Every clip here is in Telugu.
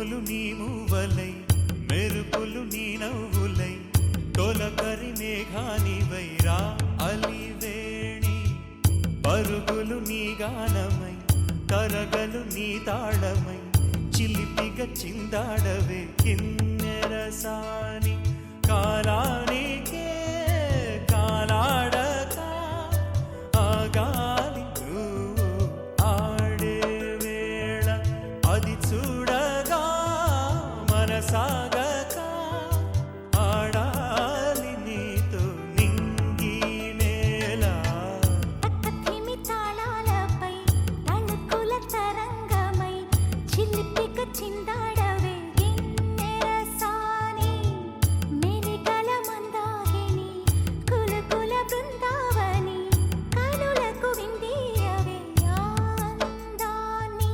ఉరుములు నీ మూవలై మెరుపులు నీ నవ్వులై తొలకరి మేఘానివై రా అలివేణి పరుగులు నీ గానమై కరగలు నీ తాళమై చిలిపిగా చిందాడవే కిన్నెరసాని కాలానికే కాలాడక ఆగాలి ఆడే వేళ అది చూడగా మనసాగక ఆడాలి నీతో నింగి నేల పక్కతిమి తాళాలపై తళుకుల తరంగమై చిలిపిక చిందాడవే గిన్నెరసాని మెరికల మందాకిని కులకుల బృందావని కనులకు విందియవే ఆనందాన్ని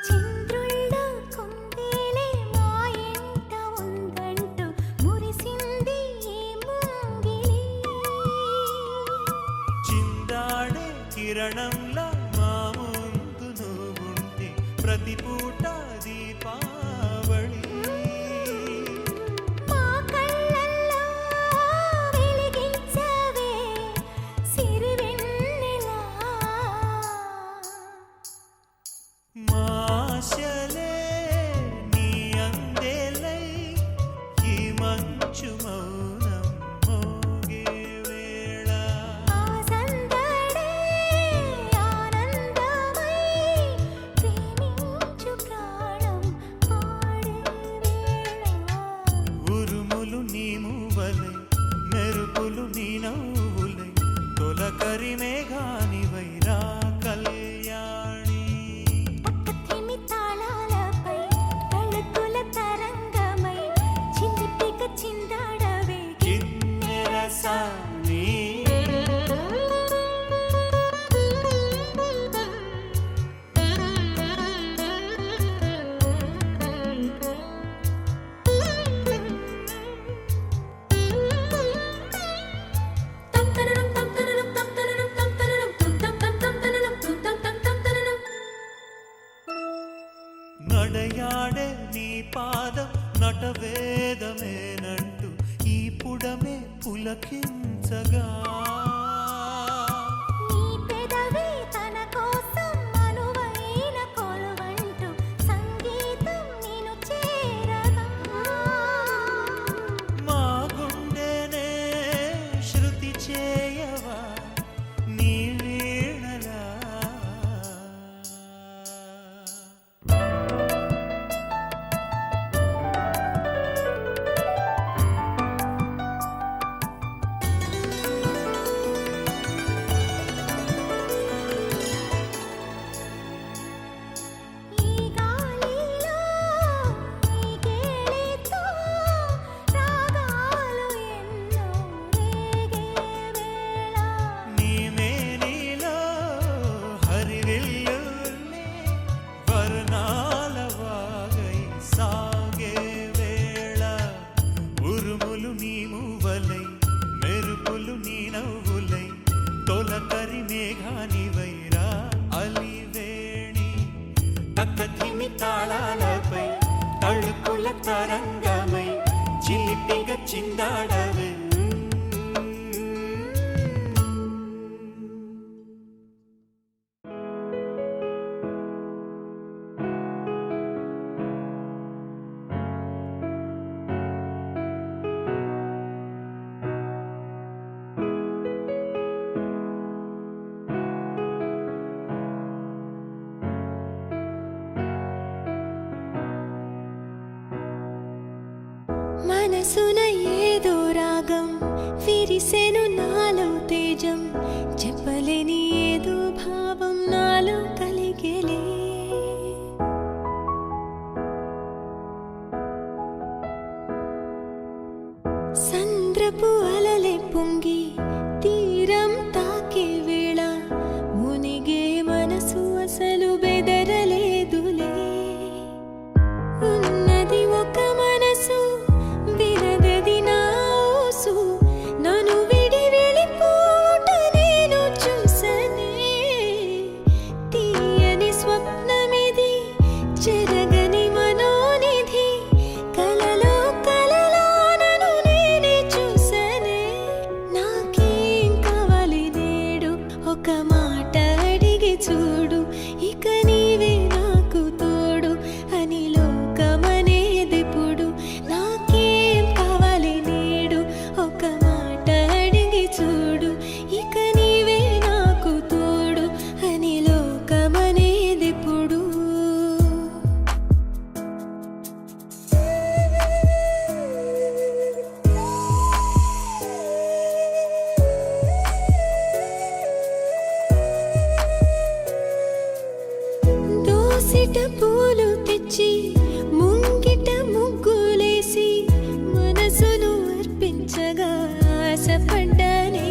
చంద్రుళ్ళ కుందేలే మా ఇంట ఉందంటూ మురిసింది ఈ ముంగిలి చిందాడే కిరణంలా మా ముందు నువ్వుంటే ప్రతి పూట దీపావళి మా కళ్ళల్లో వెలిగించవే సిరివెన్నెలా మాశలే నీ అందేలై ఈ మంచు మౌనం మోగే వేళ ఆ సందడే ఆనందమై ప్రేమించు ప్రాణం పాడే వేళ ఉరుములు నీ మూవలై మెరుపులు నీ నవ్వులై తొలకరి మేఘానివై రా కళ్యాణి పక్కతిమి తాళాలపై తళుకుల తరంగమై చిలిపిక చిందాడవే కిన్నెరసాని నడయాడే నీ పాదం నటవేదమేనంటూ ఈ పుడమే పులకించగా నీ పెదవి తన కోసం అనువైన కొలువంటూ సంగీతం నిన్ను చేరగా మా గుండెనే శృతి చేయవా నీ వీణలా ఈ గాలిలో ఈ కేళితో రాగాలు ఎన్నో రేగే వేళ నీ మేనిలో హరివిల్లులే వర్ణాల వాగై సాగే వేళ ఉరుములు నీ మూవలై మెరుపులు నీ నవ్వులై తొలకరి మేఘానివై రా అలివేణి పక్కతిమి తాళాలపై తళుకుల తరంగమై చిలిపిగా చిందాడవే మనసున ఏదో రాగం విరిసెను నాలో తేజం చెప్పలేని ఏదో భావం నాలో కలిగేలే సంద్రపు అలలే పొంగి తీరం తాకే వేళ మునిగే మనసు ఒక్క మాట అడిగి చూడు, ఇక నీవే నాకు తోడు అని లోకమనేదెప్పుడు. నాకేం కావాలి నేడు, ఒక్క మాట అడిగి చూడు, ఇక నీవే నాకు తోడు అని లోకమనేదెప్పుడు. దోసిట పూలు తెచ్చి ముంగిట ముగ్గులేసి మనసును అర్పించగా ఆశపడ్డానే.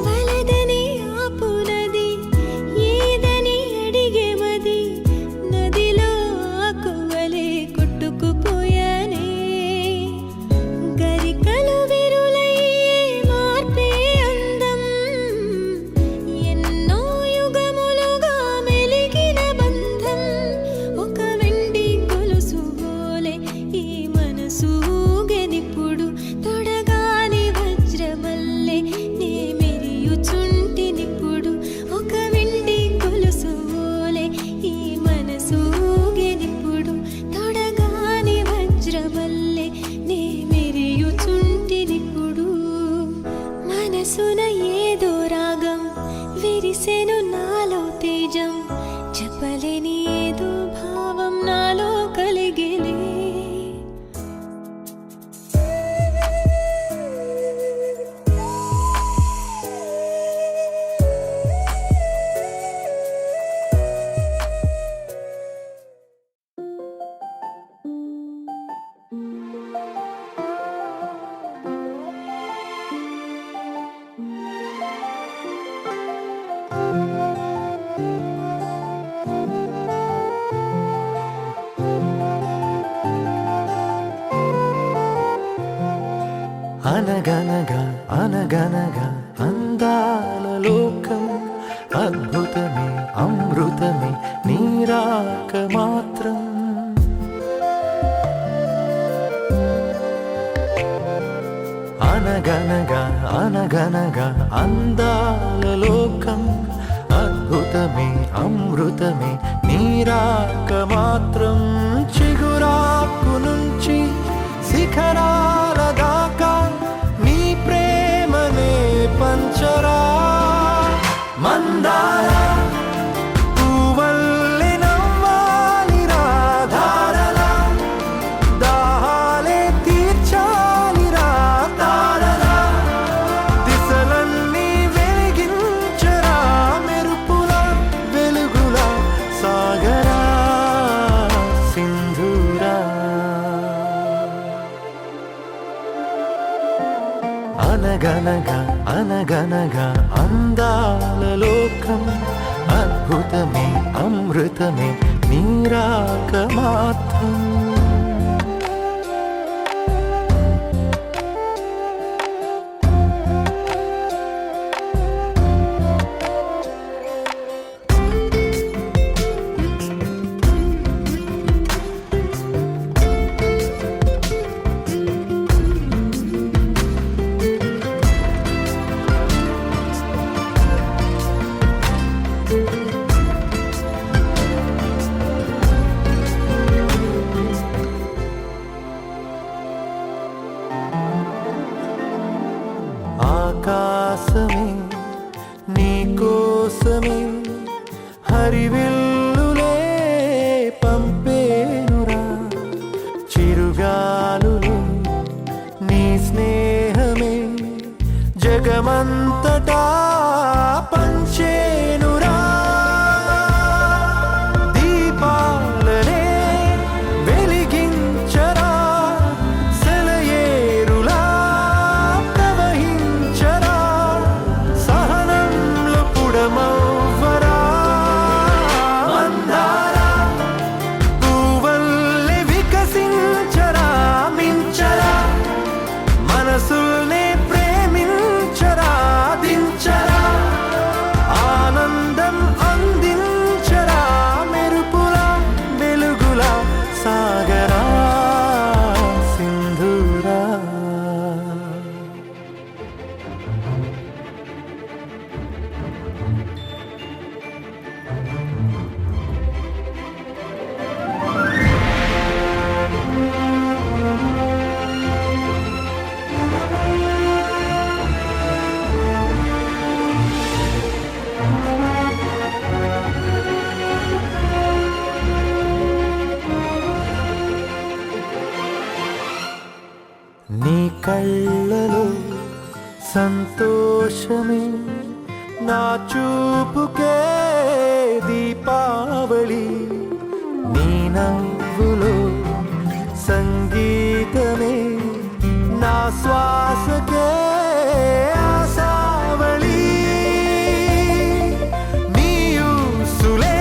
వలదని ఆపునది ఏదని అడిగే మది, నదిలో ఆకువలే కొట్టుకుపోయానే. గరికలు విరులయ్యే మార్పే అందం, ఎన్నో యుగములుగా మెలిగిన బంధం. ఒక వెండి గొలుసు వోలే ఈ మనసు ఊగెనిప్పుడు, తొడగాని వజ్రమల్లె నే మెరియుచుంటినిప్పుడు. ఒక వెండి గొలుసు వోలే ఈ మనసు ఊగెనిప్పుడు, తొడగాని వజ్రమల్లె నే మెరియుచుంటినిప్పుడు. మనసున ఏదో రాగం విరిసెను నాలో తేజం, చెప్పలేని ఏదో భావం నాలో కలిగేలే. అనగనగా అనగనగా అందాల లోకం, అద్భుతమే అమృతమే నీరాక మాత్రం. అనగనగా అనగనగా అందాల లోకం, అద్భుతమే అమృతమే నీరాక మాత్రం. చిగురాకు నుంచి శిఖరాల దాకా నీ ప్రేమనే పంచరా. మందార పువ్వల్లె నవ్వాలి రాధారలా, దాహాలే తీర్చాలి రా తారలా. దిశలన్నీ వెలిగించరా, మెరుపుల వెలుగుల సాగరా సింధూరా. అనగనగా అనగనగా అందాల లోకం, అద్భుతమే అమృతమే నీరాక మాత్రం. ఆకాశమే నీ కోసమే హరివిల్లులే పంపేనురా. చిరుగాలులే నీ స్నేహమే జగమంతటా పంచేనురా. దీపాలనే వెలిగించరా, సెలయేరులా ప్రవహించరా, సహనంలో పుడమవ్వరా. కళ్ళలో సంతోషమే నా చూపుకే దీపావళి నీ నవ్వులో సంగీతమే నా శ్వాసకే ఆశావళి నీ ఊసులే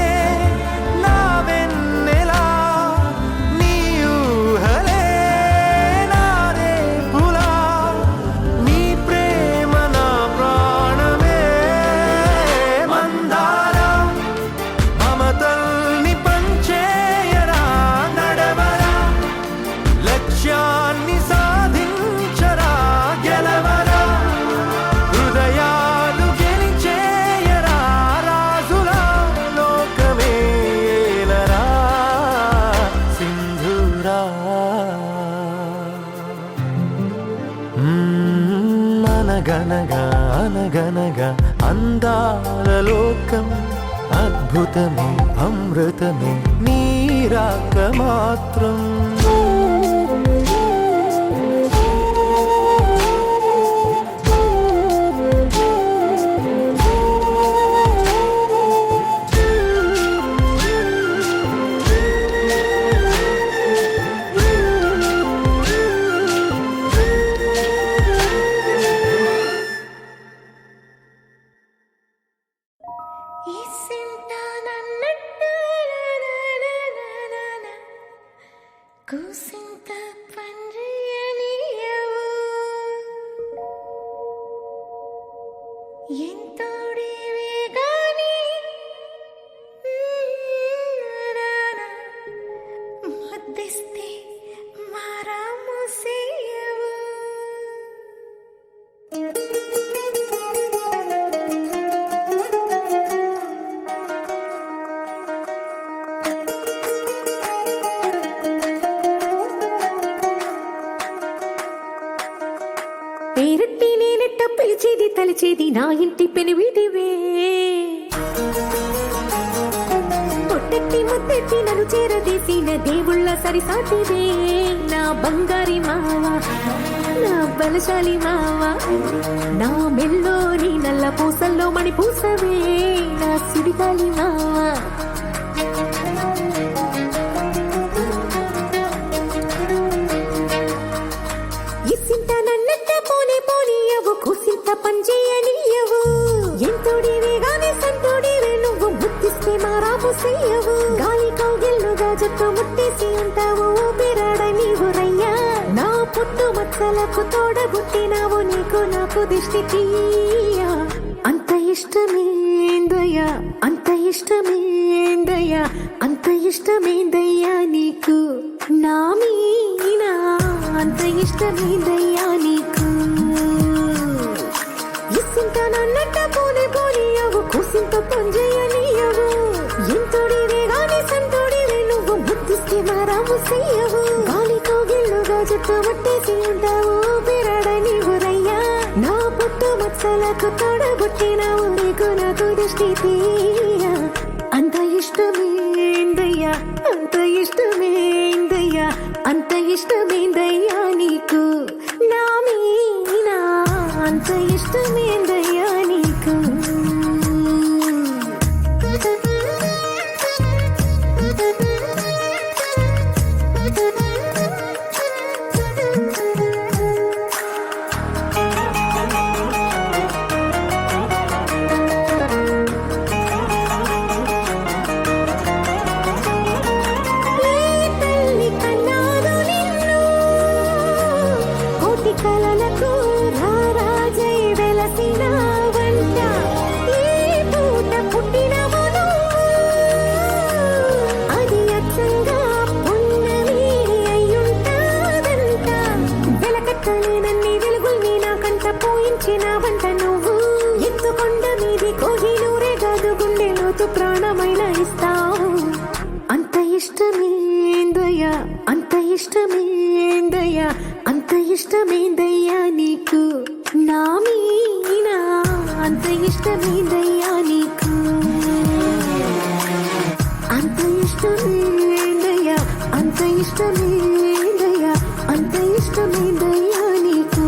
నా వెన్నెలా నీ ఊహలే నా రేపులా నీ ప్రేమ నా ప్రాణమే మందారం మమతల్ని పంచేయరా నడవరా లక్ష్యాన్ని సాధించరా గెలవరా హృదయాలు గెలిచేయరా రాజులా లోకమే ఏలరా సింధూరా అనగనగా అనగనగా అందాల లోకం అద్భుతమే అమృతమే నీరాక మాత్రం కూసింత పండ్రియనియవు ఎంతోడివే గాని మధ్యస్తే మారాముసేయవు పేరట్టి నేనెట్ట పిలిచేది తలిచేది నా ఇంటి పెనివిటివే పొట్టెట్టి ముద్దెట్టి నన్ను చేరదీసిన దేవుళ్ళ సరిసాటివే నా బంగారి మావ నా బలశాలి మావ నా మెల్లోని నల్ల పూసల్లో మణి పూసవే నా సుడిగాలి మావ ఇసింత నన్నట్ట పోనే పోనీయవు కూసింత పంచేయనీయవు ఎంతోడివే గాని సంతోడివే నువ్వు ముద్దిస్తే మారాము చెయ్యవు గాలి కౌగిల్లుగా జట్టు ముట్టేసి ఉంటావు ఊపిరాడ నీవు రయ్యా నా పుట్టు మచ్చలకు తోడబుట్టినావు నీకు నాకు దిష్టి తీయా అంత ఇష్టమేందయ్యా అంత ఇష్టమేందయ్యా అంత ఇష్టమేందయ్యా నీకు నా మీనా అంత ఇష్టమేందయ్యా నీకు ఇసింత నన్నట్ట పోనే పోనీయవు కూసింత పంజేయనీయవు ఎంతోడివే గాని సంతోడివే నువ్వు బుద్ధిస్తే మారాము చెయ్యవు గాలి కౌగిల్లుగా జట్టు పట్టేసి ఉంటావు ఊపిరాడ నీవు రయ్యా నా పుట్టు మచ్చలకు తోడబుట్టినావు నీకు నాకు దృష్టి తీయా అంత ఇష్టమేందయ్యా అంత ఇష్టమేందయ్యా అంత ఇష్టమేందయ్యా నీకు నా మీనా అంత ఇష్టమేందయ్యా నీకు కలలకు రారాజై వెలసిన వంట ఈ పూట పుట్టినవను అది అచ్చంగా పున్నమి అయ్యుంటాదంట వెలకట్టలేనన్ని వెలుగుల్ని నాకంట పోయించిన వంట నువ్వు ఎత్తుకొండ మీది కోహినూరే కాదు గుండె లోతు ప్రాణమైన ఇస్తావు అంత ఇష్టమేందయ్యా అంత ఇష్టమేందయ్యా అంత ఇష్టమేందయ్యా నీకు నా మీనా అంత ఇష్టమేందయ్యా నీకు అంత ఇష్టమేందయ్యా అంత ఇష్టమేందయ్యా అంత ఇష్టమేందయ్యా నీకు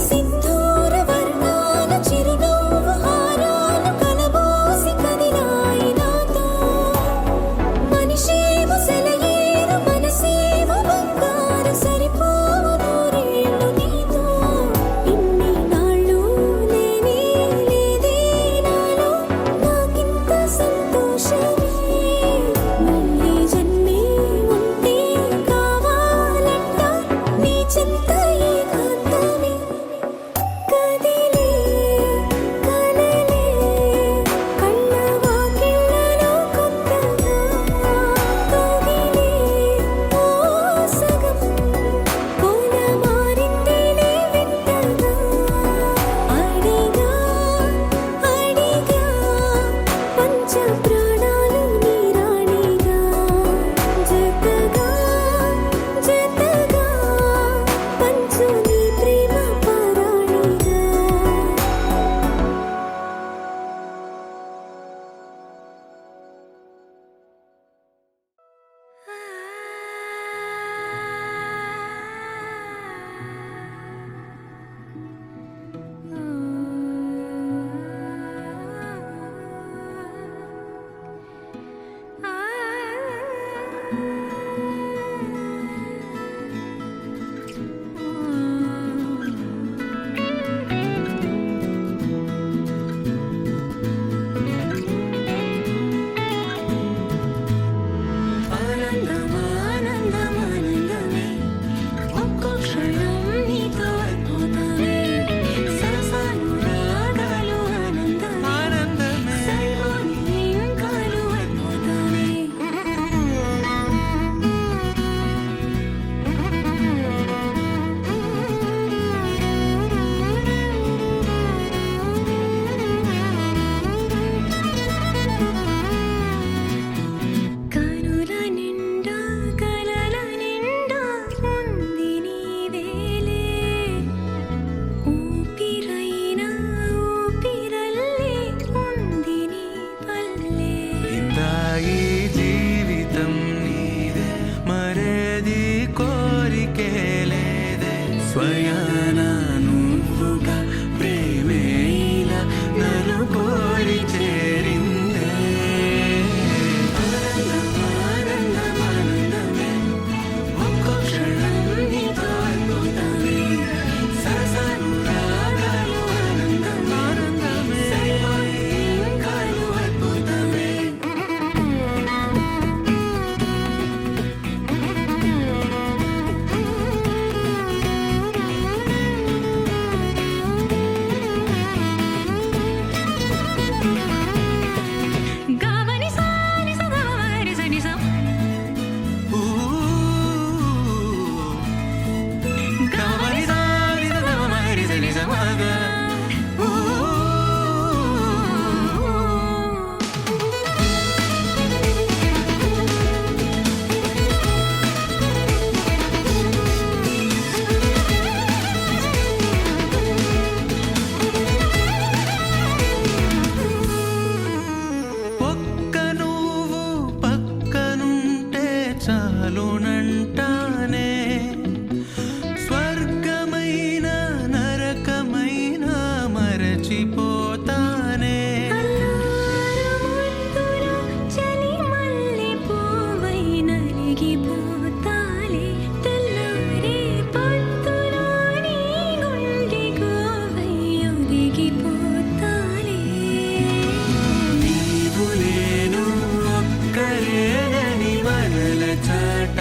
సింధూర వర్ణాల చిరునవ్వు హారాలు కలబోసి కదిలాయి నాతో మనిషేమో సెలయేరు మనసేమో బంగారు సరిపోవు నూరేళ్ళు నీతో ఇన్ని నాళ్ళు లేనే లేదే నాలో నాకింత సంతోషమే మళ్ళీ జన్మే ఉంటే కావాలంట నీ చింత ఏకాంతమే కదిలే కలలే కళ్ళ వాకిళ్ళలో కొత్తగా కదిలే ఓ సగం కోన మారిందిలే వింతగా అడిగా పంచ ప్రాణాలు నీ రాణిగా జతగా పంచు నీ ప్రేమ పారాణిగా ఆనందమే ఒక్కో క్షణం నీతో అద్భుతమే సరసాలు రాగాలు ఆనందమే సరిపోని ఇంకాలు అద్భుతమే కనుల నిండా కలల నిండా ఉంది నీవేలే ఊపిరైనా ఊపిరల్లే ఉంది నీ పల్లె ఇందాయి జీవితం నీదే మరేది కోరికే లేదే స్వయాన నువ్వుగా ప్రేమే ఇలా నన్ను కోరి చేరిందే ఆనందమే ఒక్కో క్షణం నీతో అద్భుతమే సరసాలు రాగాలు ఆనందమే సరిపోని ఇంకాలు అద్భుతమే గావని సాని సగారి సని సం కావని సారి సగమరి సని సమగా ఒక్క నువ్వు పక్కనుంటే చాలునంటానే స్వర్గమైన నరకమైన మరచిపోతానే ముద్దులో చలి మల్లె పువ్వై నలిగిపోతాలే తెల్లారే పొద్దులో నీ గుండె గోవై ఒదిగిపోతాలే నీవు నేను ఒక్కరేనని మనల చాట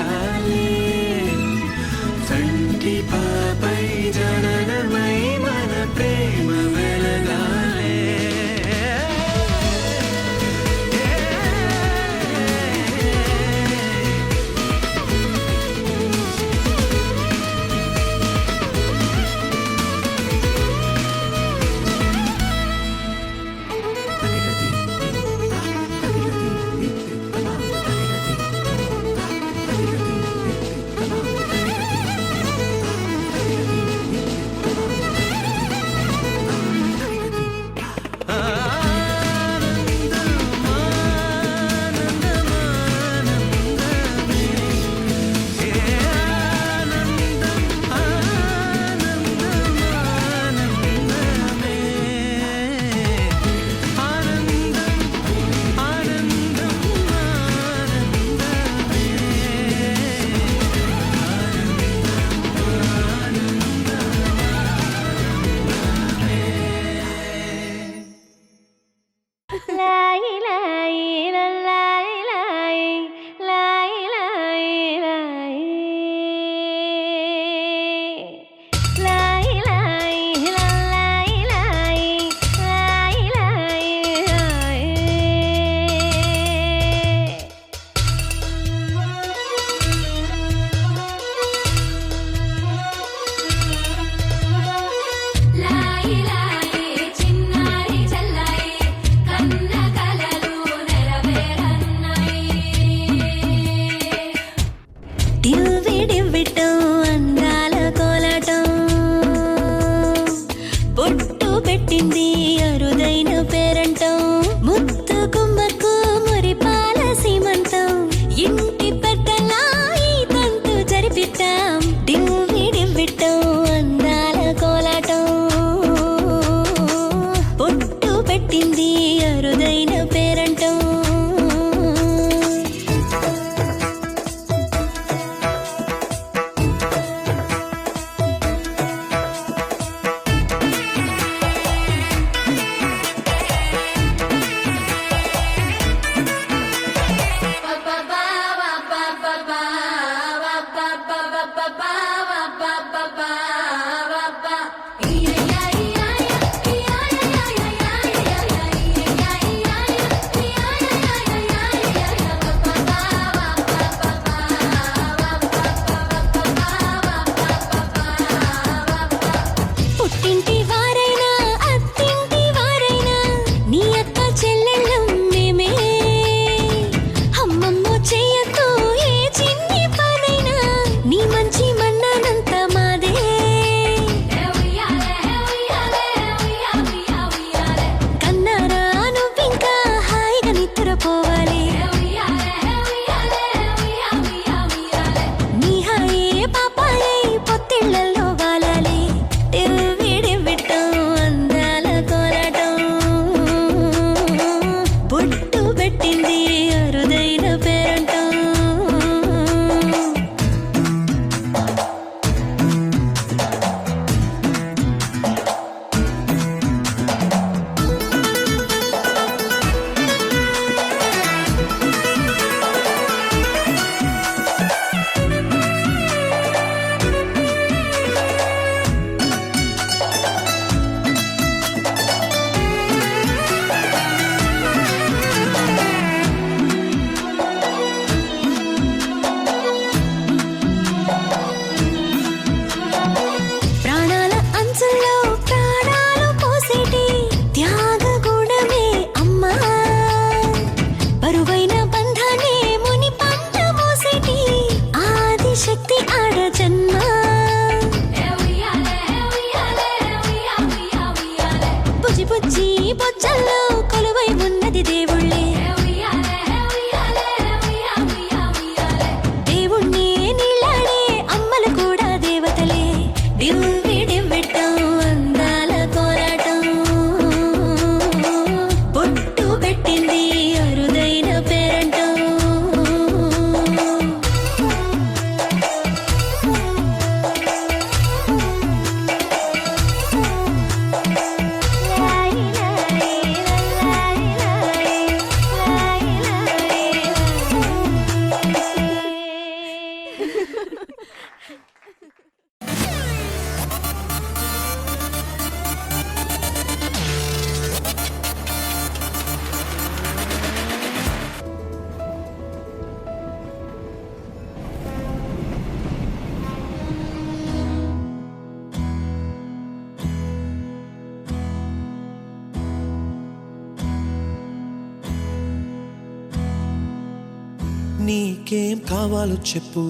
నీకేం కావాలో చెప్పు,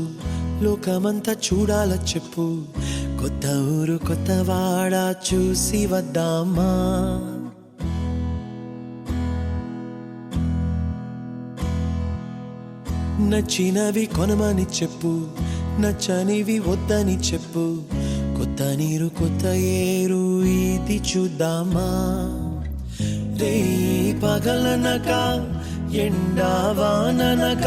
లోకమంతా చూడాల చెప్పు, కొత్త ఊరు కొత్త వాడ చూసి వద్దామా. నచ్చినవి కొనమని చెప్పు, నచ్చనివి వద్దని చెప్పు, కొత్త నీరు కొత్త ఏరు ఇది చూద్దామా. రే పగలనక ఎండా వాననక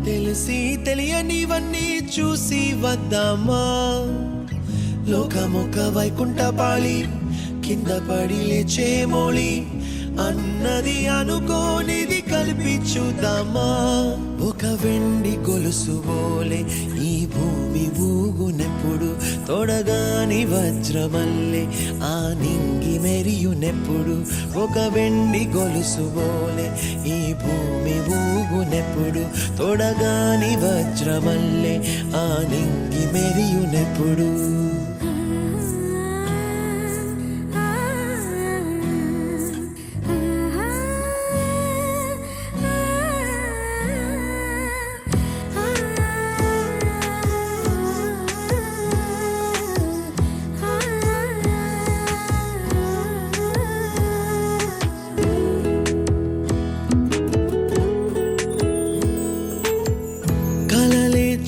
తెలిసి తెలియనివన్నీ చూసి వద్దామా. లోకమొక వైకుంఠపాళి, కింద పడి లేచే మోళి, అన్నది అనుకోనిది కలిపి చూద్దామా. ఒక వెండి గొలుసు బోలే ఈ భూమి ఊగునెప్పుడు, తొడగాని వజ్రమల్లే ఆ నింగి మెరియునెప్పుడు. ఒక వెండి గొలుసు బోలే ఈ భూమి ఊగునెప్పుడు, తొడగాని వజ్రమల్లే ఆ నింగి మెరియునెప్పుడు.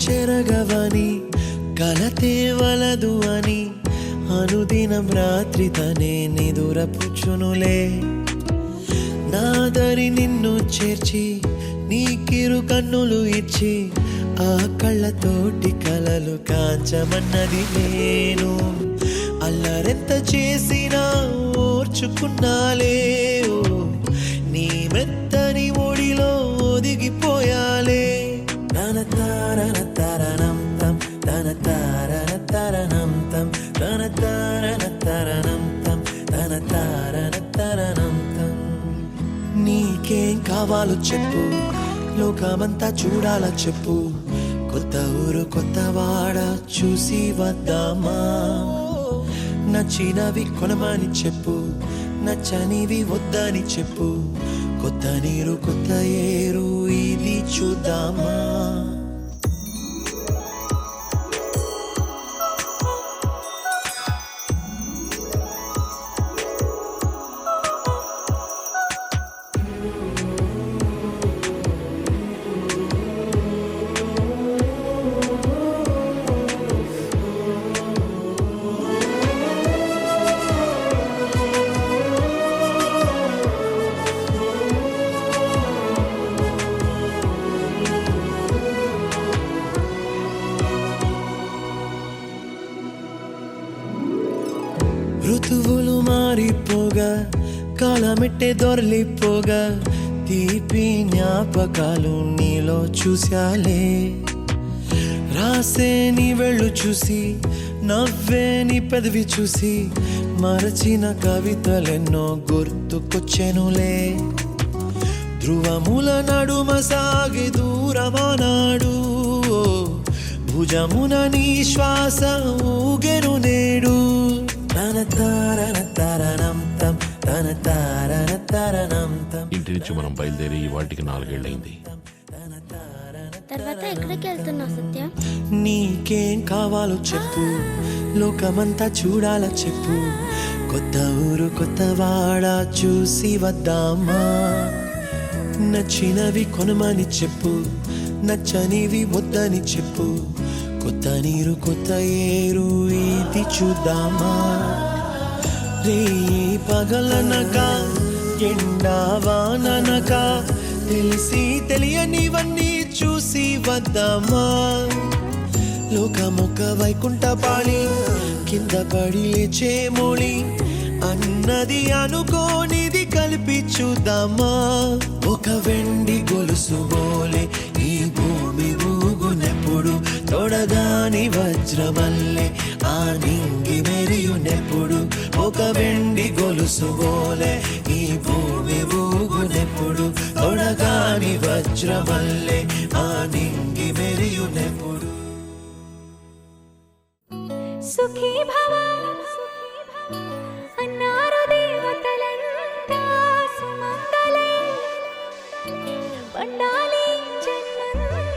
చెరగవని కలతే వలదు అని అనుదినం రాత్రి తనే నిదురపుచ్చునులే. నాదరి నిన్ను చేర్చి నీకిరు కన్నులు ఇచ్చి, ఆ కళ్ళతోటి కలలు కాంచమన్నది నేను. అల్లరెంత చేసినా ఓర్చుకున్నాలే, నీ మెత్తని ఒడిలో ఒదిగిపోయాలే. తన తారన తరణం తం, తన తారన తరణం తం, తన తారన తరణం తం, తన తారన తరణం తం. నీకేం కావాలో చెప్పు, లోకమంతా చూడాల చెప్పు, కొత్త ఊరు కొత్త వాడ చూసి వద్దామా. నచ్చినవి కొనమని చెప్పు, నచ్చనివి వద్దని చెప్పు, కొత్త నీరు కొత్త ఏరు ఇది చూద్దామా. ఋతువులు మారిపోగా కాలమెట్టే దొరలిపోగా, తీపి జ్ఞాపకాలు నీలో చూశాలే. రాసే నీ వెళ్ళు చూసి, నవ్వే నీ పెదవి చూసి, మరచిన కవితలెన్నో గుర్తుకొచ్చెనులే. ధ్రువముల నడుమ సాగి దూరమానాడు, భుజమున నీ శ్వాస ఊగెను నేడు. తన తారన తరణం తం, తన తారన తరణం తం. ఇంటి నుంచి మనం బయలుదేరి వాటికి 4 ఏళ్ళైంది. తర్వాత ఎక్కడికి వెళ్తున్నావు సత్య? నీకేం కావాలో చెప్పు, లోకమంతా చూడాల చెప్పు, కొత్త ఊరు కొత్త వాడ చూసి వద్దామా. నచ్చినవి కొనమని చెప్పు, నచ్చనివి వద్దని చెప్పు, కొత్త నీరు కొత్త ఏరు ఇది చూద్దామా. రే పగలనక ఎండా వాననక తెలిసి తెలియనివన్నీ చూసి వద్దామా. లోకమొక వైకుంఠపాళి, కింద పడి లేచే మోళి, అన్నది అనుకోనిది కలిపి చూద్దామా. ఒక వెండి గొలుసు బోలే ఈ భూమి ఊగునెప్పుడు, తొడగాని వజ్రమల్లే ఆ నింగి మెరియునెప్పుడు. ఒక వెండి గొలుసు బోలే ఈ భూమి ఊగునెప్పుడు, తొడగాని వజ్రమల్లే ఆ నింగి మెరియునెప్పుడు. సుఖీ భవ అన్నారు దేవతలంతా, సుమంగళే పండాలి జన్మంతా.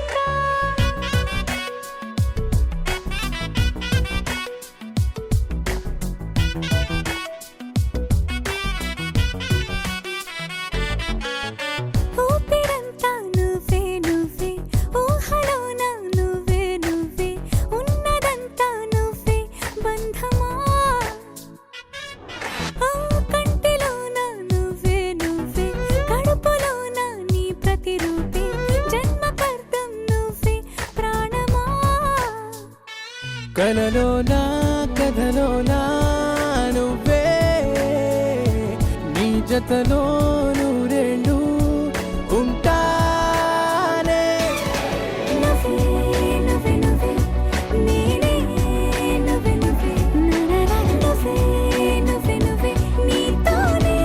కలలో నా కథలో నా నువ్వే నీ జతలో నూరెండు ఉంటానే నువ్వే నువ్వే నువ్వే నేనే నువ్వే నువ్వే నువ్వే నువ్వే నువ్వే నీతోనే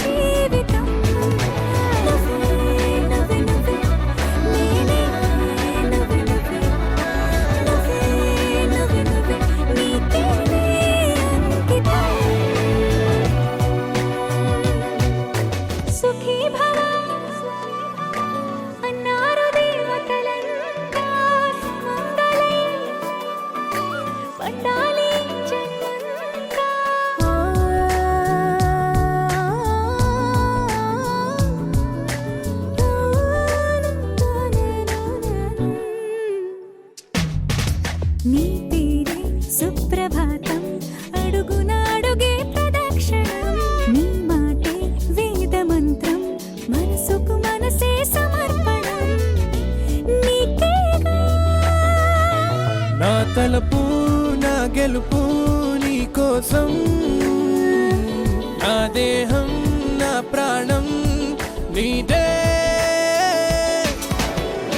జీవితం నువ్వే నువ్వే నువ్వే నేనే నువ్వే నువ్వే నువ్వే నువ్వే నువ్వే నీతోనే అంకితం సుఖీ భవ అన్నారు దేవతలంతా సుమంగళై పండాలి జన్మంతా నీ పేరే సుప్రభాతం అడుగునాడుగే ప్రదక్షిణం నీ మాటే వేద మంత్రం మనసుకు మనసే సమర్పణం నీకేగా నా తలపు నా గెలుపు నీ కోసం నా దేహం నా ప్రాణం నీదే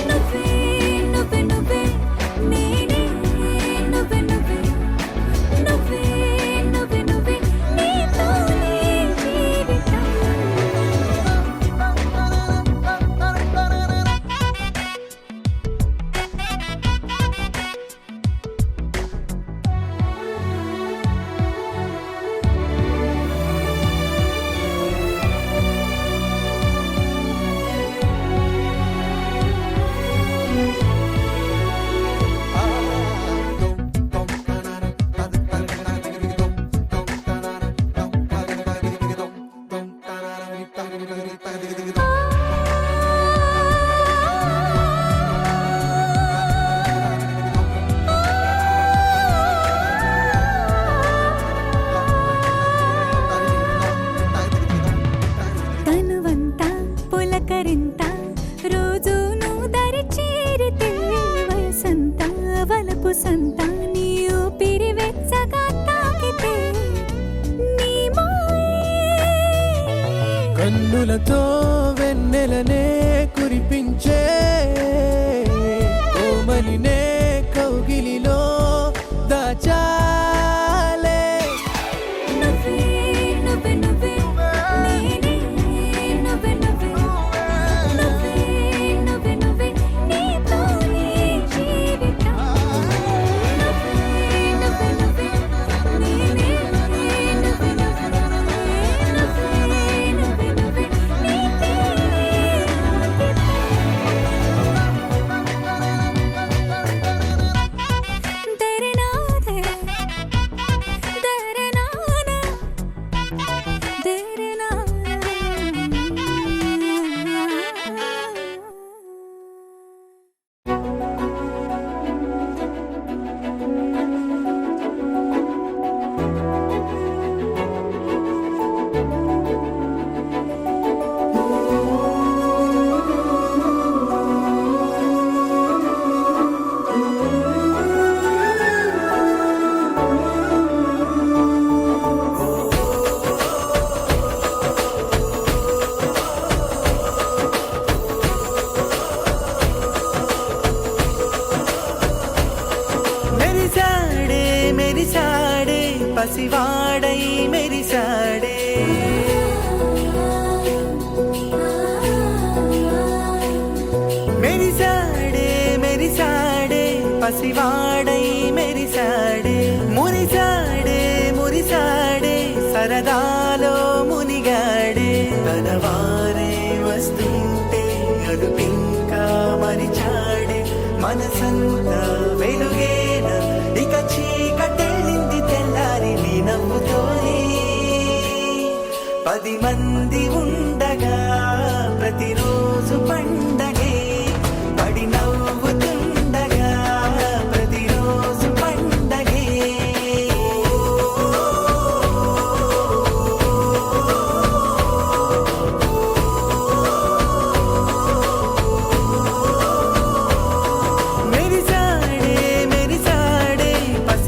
నువ్వే నువ్వే నువ్వే నేనే నువ్వే నువ్వే నువ్వే నువ్వే నువ్వే నీతోనే జీవితం తనువంతా పులకరింత రోజు నువ్వు దరి చేరితే వయసంతా వలపు సంతా నీ ఊపిరి వెచ్చగా తాకితే నీ మాయే కన్నులతో వెన్నెలనే కురిపించే కోమలినే కౌగిలిలో దాచాలే నువ్వే నువ్వే నువ్వే నేనే నువ్వే నువ్వే నువ్వే నువ్వే నువ్వే నీతోనే జీవితం నువ్వే నువ్వే నువ్వే నేనే నువ్వే నువ్వే నువ్వే నువ్వే నువ్వే నీతోనే అంకితం దరనాదే దరనానా మెరిసాడే మెరిసాడే పసివాడై మెరిసాడే మెరిసాడే మెరిసాడే పసివాడై మెరిసాడే మురిసాడే మురిసాడే సరదాలో మునిగాడే తన వారే వస్తుంటే అదుపింకా మరిచాడే మనసంతా వెలుగేన ఇక చీకటెళ్ళింది తెల్లారి నీ నవ్వుతోనే 10 మంది ఉండగా ప్రతిరోజు పండగే పడి నవ్వుతుండగా ప్రతిరోజు పండగే మెరిసాడే మెరిసాడే పసి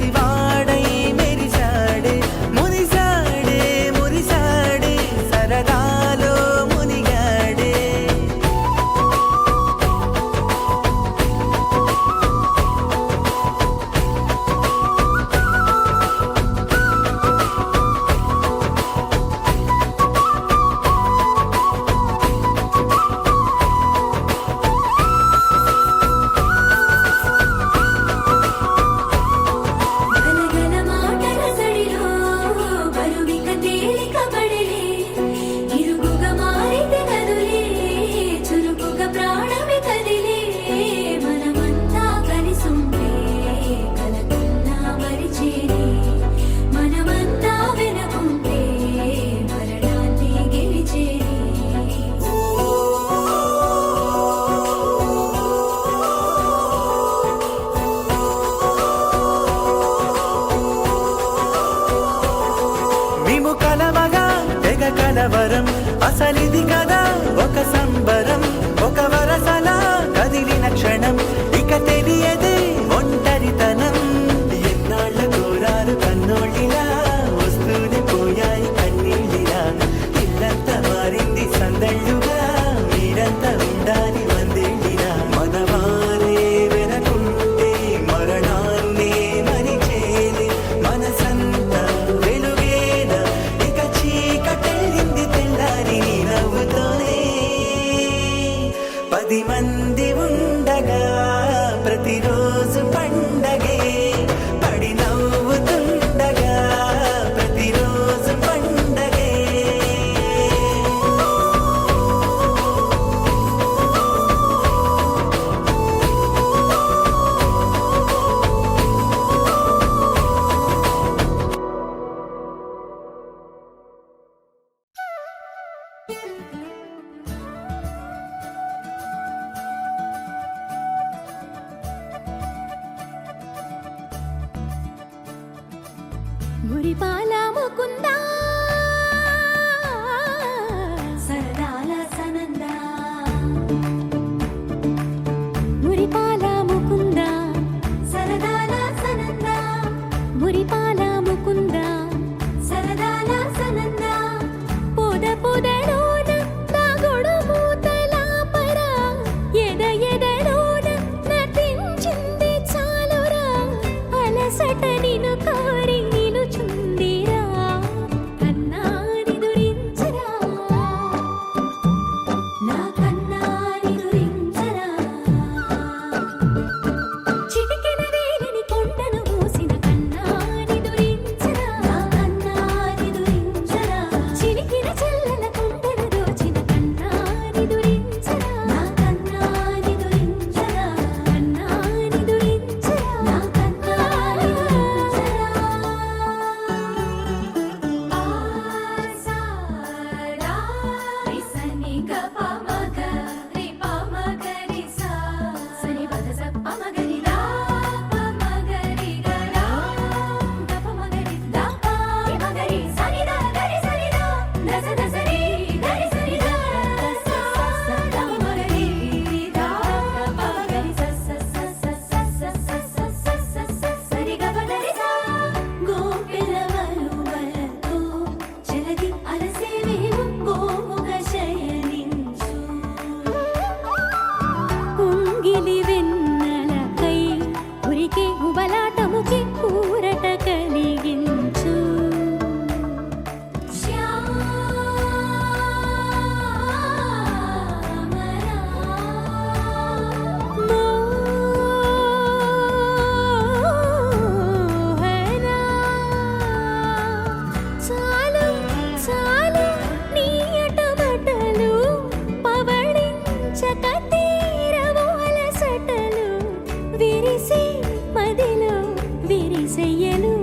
అసలిది కదా ఒక సంబరం, ఒక వరసలా కదిలిన క్షణం, ఇక తెలియదే ఒంటరితనం. ఎన్నాళ్ళ కోరారు కన్నోళ్ళిలా, వస్తూనే పోయాయి కన్నీళ్ళిలా. ఇల్లంతా మారింది సందళ్ళుగా, మీరంతా ఉండాలి వందేళ్ళిలా. మనవారే వెనకుంటే మరణాన్నే మరిచేది, మనసంతా వెలుగేన ఇక చీకటెళ్ళింది తెల్లారి నీ నవ్వుతోనే. 10 మంది ఉండగా ప్రతిరోజు పండగే, పడి నవ్వుతుండగా ప్రతిరోజు పండగే. మురిపాల ముకుందా సరదాల సనందా, మురిపాల ముకుందా సరదాల సనందా, మురిపాల ముకుందా సరదాల సనందా. పొద పొదలోన తాగుడు మూతల పరా, ఎద ఎదలోన నటించింది చాలురా. అలసట నిను కోరి నిలుచుందిరా, కన్నాని దురించరా, నా కన్నాని దురించరా. చిటికెన వేలిని కొండను మూసిన కన్నాని దురించరా, నా కన్నాని దురించరా. చిలికిన చెల్లెల కొండను దోచిన కన్నాని దురించరా, నా కన్నాని దురించరా, కన్నాని దురించరా, నా కన్నాని దురించరా. ఆసారా రిసని గప మగ రి ప మగ రి సా, సని పద స ప మగ రి దా ప మగ రి గ రా, గప మగ రి దా ప రి మగ రి సని దా గరి సని దా, దస దస రి గరి సని దా, దస స దా మగ రి దా ప మగ రి స స స స స స స స స స సరి గ ప గరి సా. గోపిల వలువలతో చెలది అలసేవేమో గోముగ శయనించు, కుంగిలి వెన్నెలకై ఉరికే ఉబలాటముకి ఊరట కలిగించు. మోహనా చాలు చాలు నీయట బట్టలు, పవళించక తీరవు అలసటలు. విరిసే మదిలో విరిసెయ్యలు,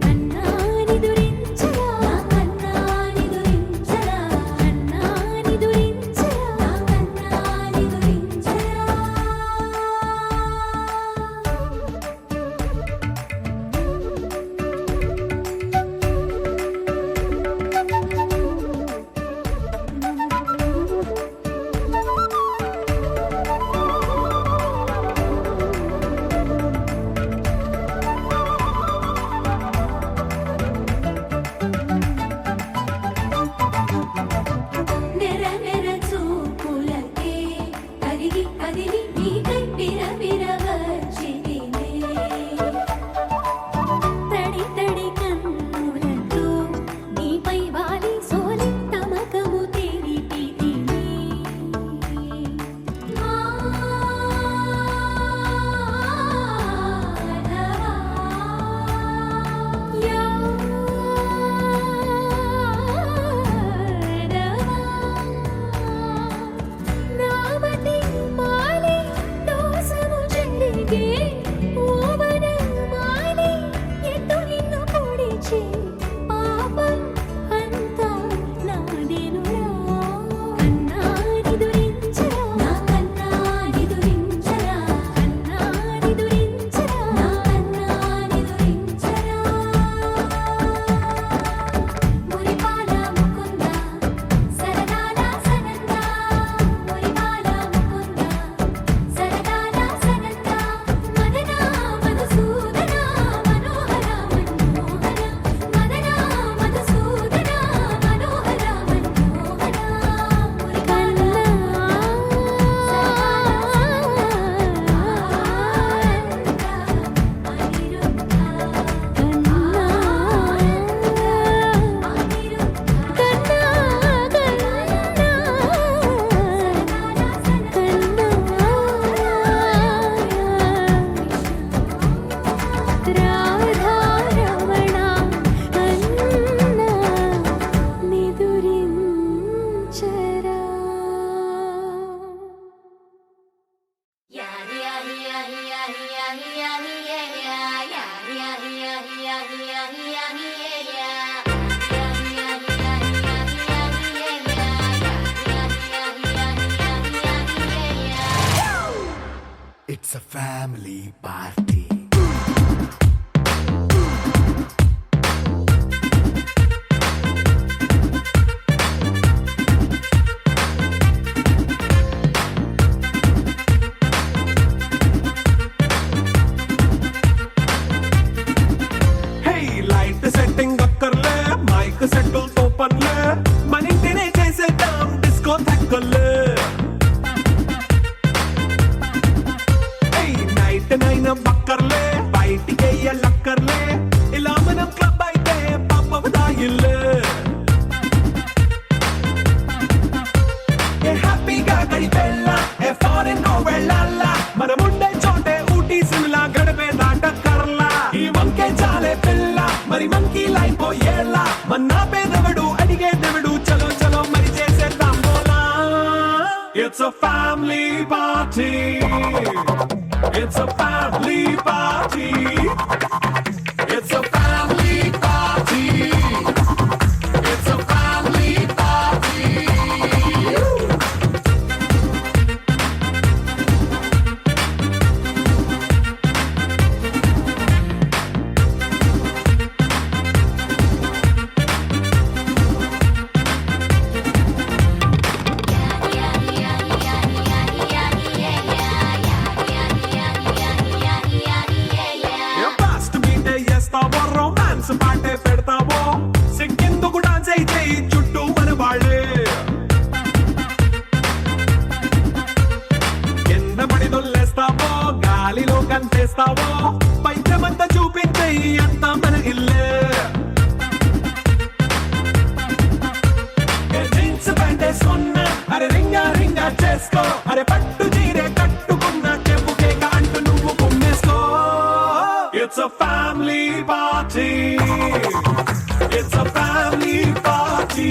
కన్నాని దురించరా, కన్నాని దురించరా, కన్నాని దురించరా, కన్నాని దురించరా. నెర నెర చూపులకే కరిగి కదిలి నీకై పిరపిర వచ్చితినే, తడి తడి కన్నులతో నీపై వాలి సోలి తమకము తెలిపితినే. నామతి మాలి దోసము చెందిగే, ఓవన మాలి ఎటు నిన్ను పొడిచే, పాపం అంతా నాదేనురా. కన్నాని దురించరా, నా కన్నాని దురించరా, కన్నాని దురించరా, నా కన్నాని దురించరా. మురిపాల ముకుందా సరదా It's a family party. Hey, light setting అక్కర్లే మైక్ సెట్టులతో పనులే మన ఇంటినే చేసేద్దాం డిస్కో థక్కర్లే నైట్ నైన్ బక్కర్లే బయటికి ఎల్లక్కర్లే ఇలా మనం క్లబ్ అయితే పాపదాయిల్లే ఏ హ్యాపీగా గడిపెళ్ళ ఏ ఫారెన్ కో వెళ్ళాల మనం ఉండే చోటే ఊటీ సిమ్లా గడిపే దాటక్కర్లా ఈ వంకే చాలే పిల్ల మరి మంకీ లైఫ్ ఏళ్ళ మన్నా పేదవడు అడిగేదెవడు చలో చలో మరి చేసేద్దాం బోలా it's a family party It's a family party. It's a family party. It's a family party. Fast మీటే చేస్తావో రొమాన్స్ పాటే పెడతావో సిగ్గెందుకు డాన్స్ అయితే చుట్టూ మన వాళ్ళే కింద పడి దొల్లేస్తావో గాలిలో కంటేస్తావో పైద్యమంతా చూపించే అంతా మన ఇల్లే జీన్స్ ప్యాంట్ వేసుకున్నా అరే రింగా రింగా చేసుకో అరే పట్టు చీరే కట్టుకున్నా చెంపు కేక అంటూ నువ్వు కుమ్మేసుకో It's a family party. It's a family party.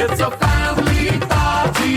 It's a family party.